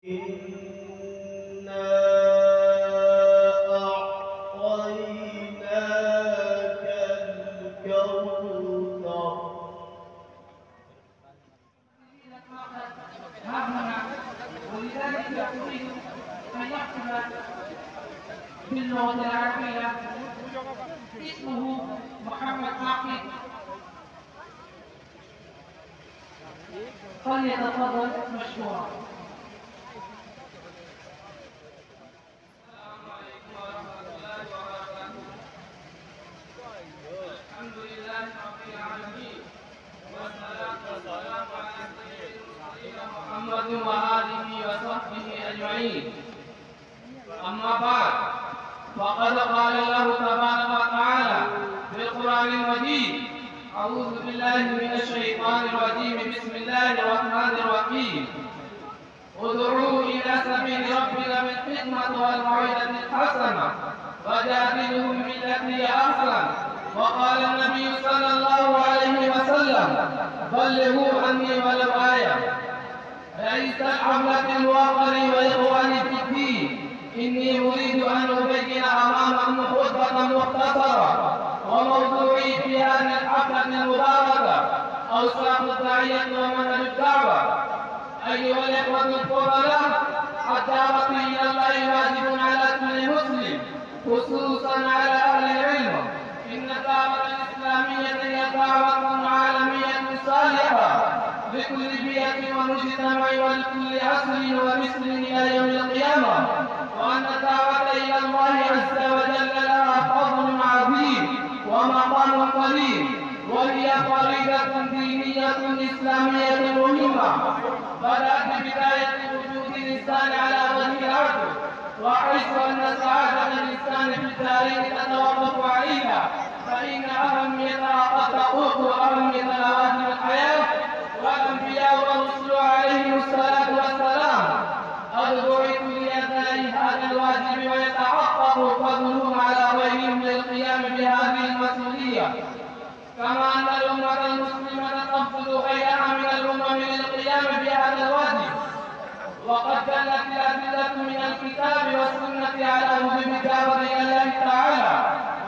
إنا أعطيناك الكوثر. ولذلك يريد أن يكتب باللغة العربية اسمه محمد عاقل، فليتفضل مشكورا. السلام عليكم ورحمة الله وبركاته. الحمد لله رب العالمين، والصلاة والسلام على سيد المرسلين محمد وآله وصحبه أجمعين. أما بعد، فقد قال الله تبارك وتعالى في القرآن المجيد: أعوذ بالله من الشيطان الرجيم، بسم الله الرحمن الرحيم. ادعوا إلى سبيل ربك بالحكمة والموعظة الحسنة وجادلهم بالتي هي أحسن. وقال النبي صلى الله عليه وسلم: بلغوا عني ولو آية. رئيس الحملة الوطني وإخواني في الدين، إني أريد أن أبين أمامكم خطبة مختصرة، وموضوعي في هذه الحفلة المباركة أوصاف الداعية ومنهج الدعوة. أيها الإخوة الفضلاء، الدعوة إلى الله واجب على كل مسلم، خصوصا على أهل العلم. إن الدعوة الإسلامية هي دعوة عالمية صالحة لكل بيئة ومجتمع ولكل عصر ومثل إلى يوم القيامة، وأن الدعوة إلى الله عز وجل لها فضل عظيم ومقام قريب، وهي فريضة دينية إسلامية مهمة بدأت ببداية وجود الإنسان على وجه الأرض، وحيث أن سعادة الإنسان في التاريخ تتوقف عليها، فإن أهميتها قد تفوق أهمية لوازم الحياة. والأنبياء والرسل عليهم الصلاة والسلام قد بعثوا لأداء هذا الواجب، ويتحقق فضلهم على غيرهم للقيام بهذه المسؤولية، كما أن الأمة المسلمة تفضل غيرها من الأمم للقيام بهذا الواجب. وقد دلت الأدلة من الكتاب والسنة على وجوب الدعوة إلى الله تعالى،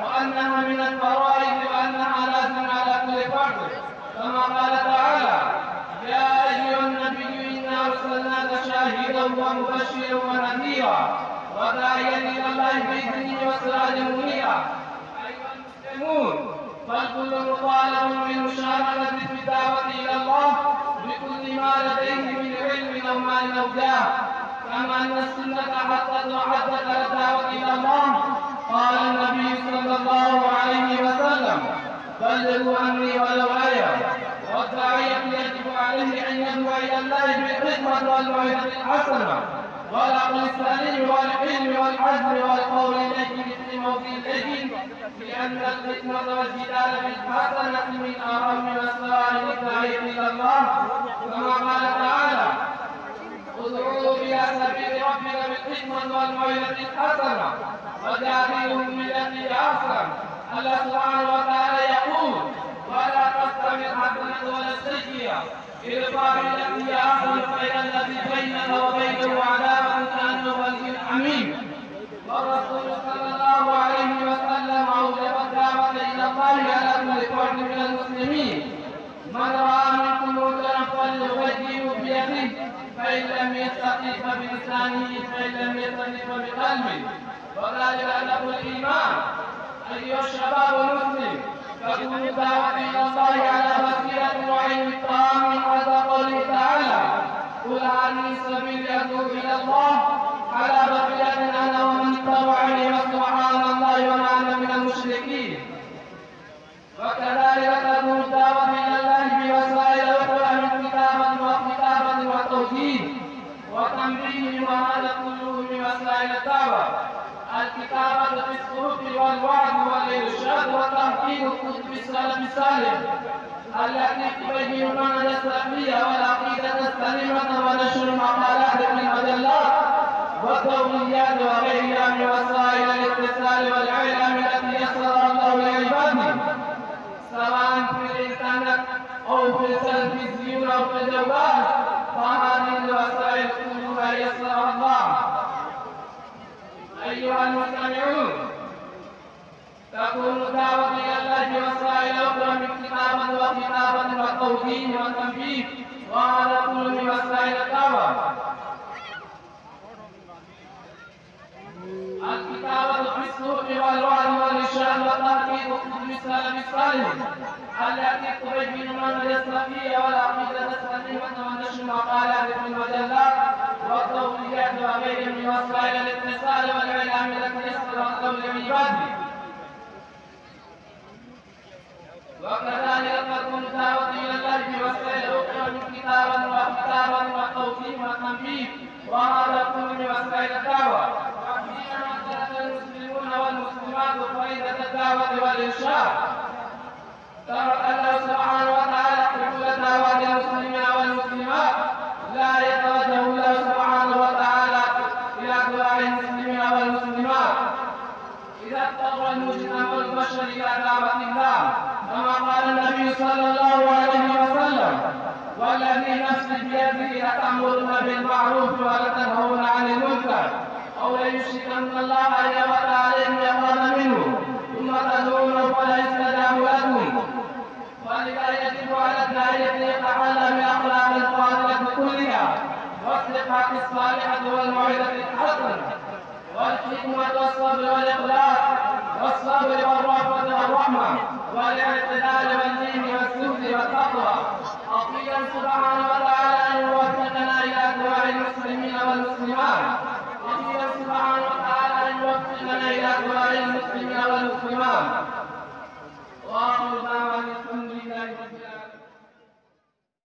وأنها من الفرائض، وأنها لازم على كل فرد، كما قال تعالى: يا أيها النبي إنا أرسلناك شاهدا ومبشرا ونذيرا وداعيا إلى الله بإذنه وسراجا منيرا. أيها المسلمون، فالكل مطالب بالمشاركة في الدعوة إلى الله بكل ما لديه من علم أو مال أو جاه، كما أن السنة حثت وحثت على الدعوة إلى الله. قال النبي صلى الله عليه وسلم: بلغوا عني ولو آية. والداعية يجب عليه أن يدعو إلى الله بالحكمة والموعظة الحسنة والعقل السليم والعلم والحزم والقول اللين في موضع اللين، لأن الحكمة والجدال بالحسنة من أهم وسائل الداعية إلى الله، كما قال تعالى: ادعوا إلى سبيل ربك بالحكمة والموعظة الحسنة وجادلهم بالتي هي أحسن. الله سبحانه وتعالى يقول: ولا تستوي الحسنة ولا السيئة، ادفع بالتي هي أحسن فإذا الذي بينك وبينه عداوة كأنه ولي حميم. والرسول صلى الله عليه وسلم أوجب الدعوة إلى الله على كل فرد من المسلمين. من رأى منكم منكرا فليغيره بيده، فإن لم يستطع فبلسانه، فإن لم يستطع فبقلبه، وذلك له الإيمان. أيها الشباب المسلم، فكونوا الدعوة إلى الله على بصيرة وعلم تام حتى قوله تعالى: قل هذه سبيلي أدعو إلى الله على بصيرة أنا ومن اتبعني وسبحان الله وما أنا من المشركين. وكذلك تكون الدعوة إلى الله بوسائل أخرى من كتابة وتوجيه وتنبيه، وهذا كله من وسائل الدعوة. الكتابة في الصحف والوعظ والإرشاد وتحقيق كتب السلف الصالح التي تبين المنهج السلفي والعقيدة السليمة، ونشر المقالات في المجلات والدوريات وغيرها من وسائل الاتصال والإعلام التي يسرها الله لعباده، سواء في الإنترنت أو في التلفزيون أو في الجوال. فهذه الوسائل كلها يسر أيها المستمعون تكون دعوة إلى الله وسائل أخرى من كتابة وكتابة وتوجيه وتنفيذ وهذا كل من وسائل الدعوة. الكتابة في الصحف والوعظ والإرشاد والتحقيق كتب السلف الصالح التي تبين المنهج السلفي والعقيدة السليمة ونشر مقالات في المجلات والتوجيهات وغيرها من وسائل الاتصال والإعلام التي يسر الله لعباده. وكذلك تكون دعوة إلى الله بوسائل أخرى من كتابة وتوجيه وتنفيذ وهذا كل من وسائل الدعوة. وحينما درس المسلمون والمسلمات فائدة الدعوة والإرشاد ترك الله سبحانه وتعالى حلول دعوات المسلمين والمسلمات لا يتوجه الله سبحانه وتعالى إلى دعاء المسلمين والمسلمات إذا اضطر المجتمع والبشر إلى دعوة الله كما قال النبي صلى الله عليه وسلم والذي نفسي بيده لتأمرون بالمعروف ولتنهون عن المنكر أو ليشركن الله أن يبعث عليهم يقرب منه ثم تدعونه فلا يستجاب لكم. ولذا يجب على الداعية أن يتحلى بأخلاق الفاضلة كلها والصفات الصالحة والموعظة الحسنة والحكمة والصبر والإخلاص والصبر والرأفة والرحمة والاعتدال والدين والزهد والتقوى. قيلا سبحانه